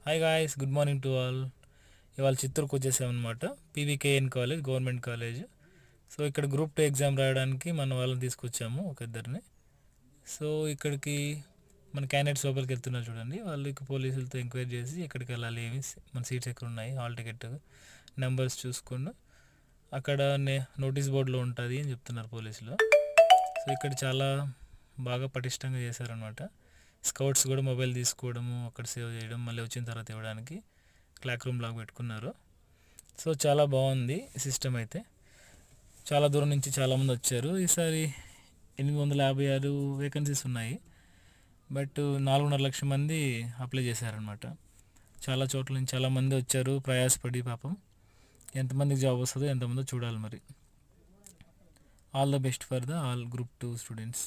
Hi guys, good morning to all. ఇవాళ చిత్తూరుకు వచ్చేసామన్నమాట. PVKN college, government college. So ఇక్కడ గ్రూప్ 2 ఎగ్జామ్ రాయడానికి మన వాళ్ళని తీసుకొచ్చాము, ఒక ఇద్దరిని. సో ఇక్కడికి మన క్యాండిడేట్స్ లోపలికి వెళ్తున్నారు చూడండి. వాళ్ళకి పోలీసులతో ఎంక్వైరీ చేసి ఎక్కడికి వెళ్ళాలి, ఏమి మన సీట్స్ ఎక్కడ ఉన్నాయి, హాల్ టికెట్ నెంబర్స్ చూసుకొని అక్కడ నోటీస్ బోర్డులో ఉంటుంది అని చెప్తున్నారు పోలీసులు. సో ఇక్కడ చాలా బాగా పటిష్టంగా చేశారనమాట. స్కౌట్స్ కూడా మొబైల్ తీసుకోవడము, అక్కడ సేవ్ చేయడం, మళ్ళీ వచ్చిన తర్వాత ఇవ్వడానికి క్లాక్ రూమ్ లాగా పెట్టుకున్నారు. సో చాలా బాగుంది సిస్టమ్ అయితే. చాలా దూరం నుంచి చాలామంది వచ్చారు. ఈసారి 856 వేకెన్సీస్ ఉన్నాయి. బట్ 4.5 లక్షల మంది అప్లై చేశారనమాట. చాలా చోట్ల నుంచి చాలామంది వచ్చారు ప్రయాసపడి. పాపం ఎంతమందికి జాబ్ వస్తుందో ఎంతమందో చూడాలి మరి. All the best for the all group 2 students.